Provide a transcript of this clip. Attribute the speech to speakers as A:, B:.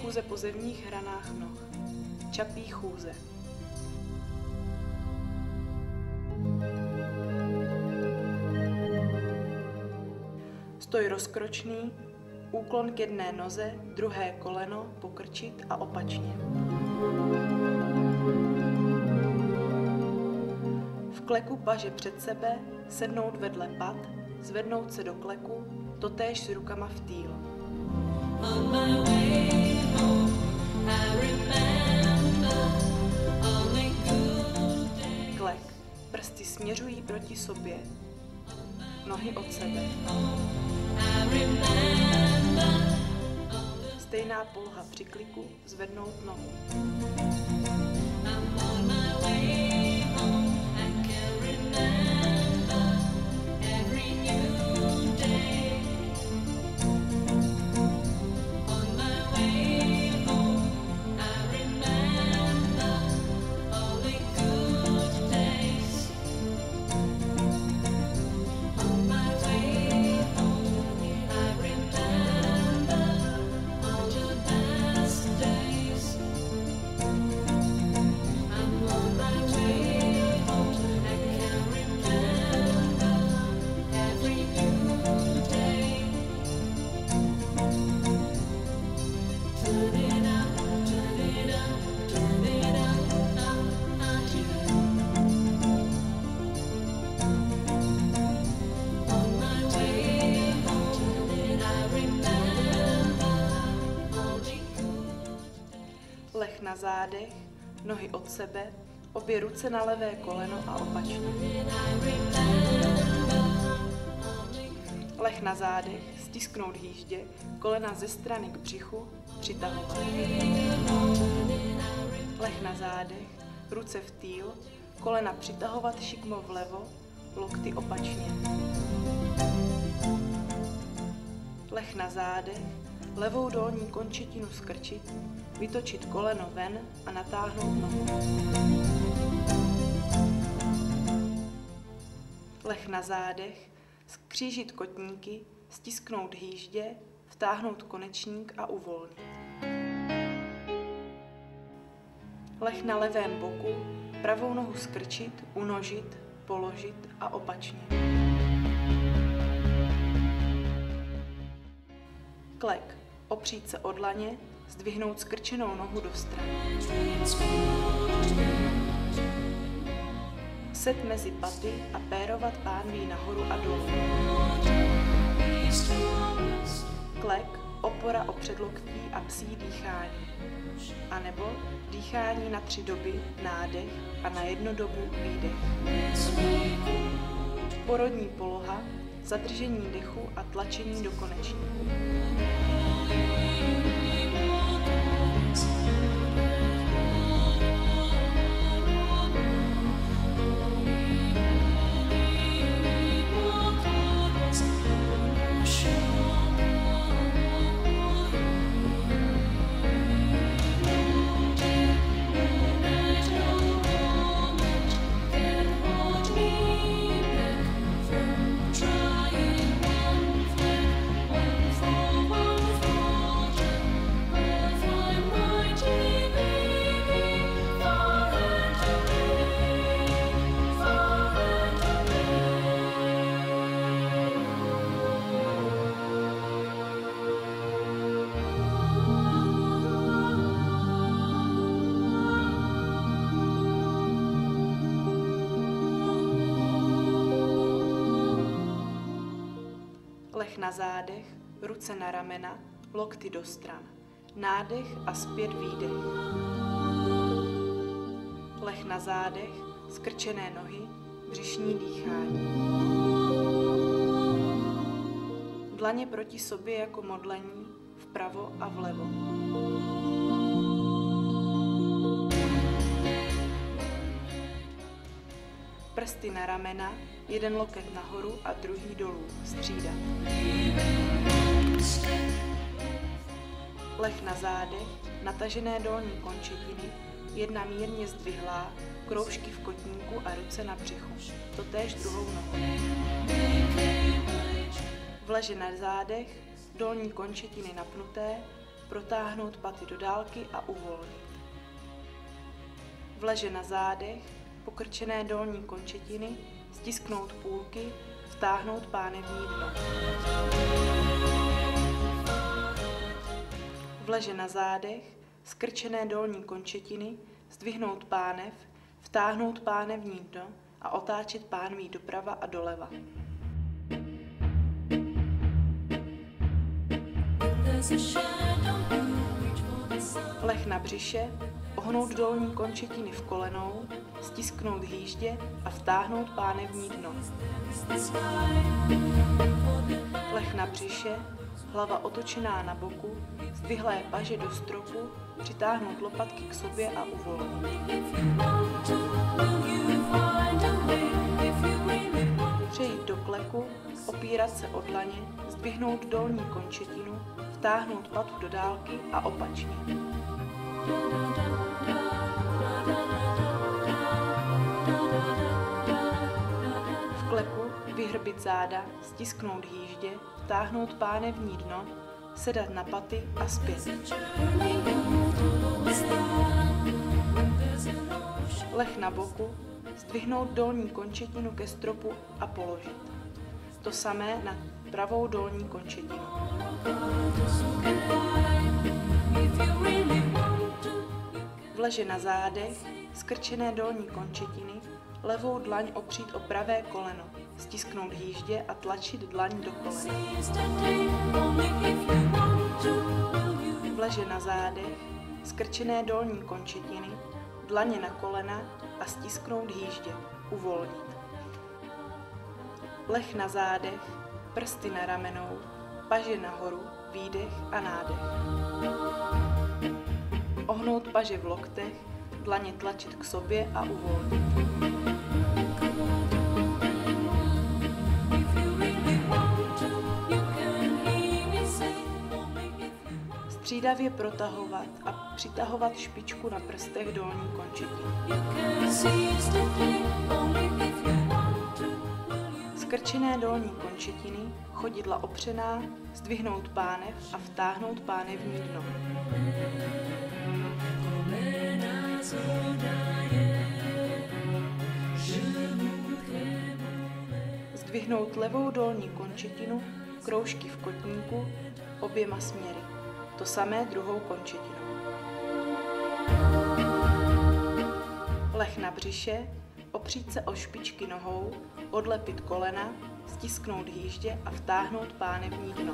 A: Chůze po zevních hranách noh. Čapí chůze. Stoj rozkročný, úklon k jedné noze, druhé koleno pokrčit a opačně. V kleku paže před sebe, sednout vedle pat, zvednout se do kleku, totéž s rukama v týl. Klek. Prsty směřují proti sobě. Nohy od sebe. Stejná poloha při kliku, zvednout nohu. Leh na zádech, nohy od sebe, obě ruce na levé koleno a opačně. Leh na zádech, stisknout hýždě, kolena ze strany k břichu, přitahovat. Leh na zádech, ruce v týl, kolena přitahovat šikmo vlevo, lokty opačně. Leh na zádech, levou dolní končetinu skrčit, vytočit koleno ven a natáhnout nohu. Leh na zádech, skřížit kotníky, stisknout hýždě, vtáhnout konečník a uvolnit. Leh na levém boku, pravou nohu skrčit, unožit, položit a opačně. Klek. Opřít se o dlaně, zdvihnout skrčenou nohu do strany. Set mezi paty a pérovat pánví nahoru a dolů. Klek, opora o předloktí a psí dýchání. A nebo dýchání na 3 doby, nádech a na 1 dobu výdech. Porodní poloha, zadržení dechu a tlačení do konečníku. Leh na zádech, ruce na ramena, lokty do stran. Nádech a zpět výdech. Leh na zádech, skrčené nohy, břišní dýchání. Dlaně proti sobě jako modlení, vpravo a vlevo. Prsty na ramena, jeden loket nahoru a druhý dolů, střídat. Leh na zádech, natažené dolní končetiny, jedna mírně zdvihlá, kroužky v kotníku a ruce na břichu. Totéž druhou nohou. V leže na zádech, dolní končetiny napnuté, protáhnout paty do dálky a uvolnit. V leže na zádech, pokrčené dolní končetiny, stisknout půlky, vtáhnout pánevní dno. V leže na zádech, skrčené dolní končetiny, zdvihnout pánev, vtáhnout pánevní dno a otáčet pánví doprava a doleva. Leh na břiše, ohnout dolní končetiny v kolenou, stisknout hýždě a vtáhnout pánevní dno. Leh na břiše, hlava otočená na boku, zdvihlé paže do stropu, přitáhnout lopatky k sobě a uvolnit. Přejít do kleku, opírat se o dlaně, zdvihnout dolní končetinu, vtáhnout patu do dálky a opačně. V kleku vyhrbit záda, stisknout hýždě, vtáhnout pánevní dno, sedat na paty a zpět. Leh na boku, zdvihnout dolní končetinu ke stropu a položit. To samé na pravou dolní končetinu. V leže na zádech, skrčené dolní končetiny, levou dlaň opřít o pravé koleno, stisknout hýždě a tlačit dlaň do kolena. V leže na zádech, skrčené dolní končetiny, dlaně na kolena a stisknout hýždě, uvolnit. Leh na zádech, prsty na ramenou, paže nahoru, výdech a nádech. Ohnout paže v loktech, dlaně tlačit k sobě a uvolnit. Střídavě protahovat a přitahovat špičku na prstech dolní končetiny. Skrčené dolní končetiny, chodidla opřená, zdvihnout pánev a vtáhnout pánevní dno. Zdvihnout levou dolní končetinu, kroužky v kotníku, oběma směry. To samé druhou končetinou. Leh na břiše, opřít se o špičky nohou, odlepit kolena, stisknout hýždě a vtáhnout pánevní dno.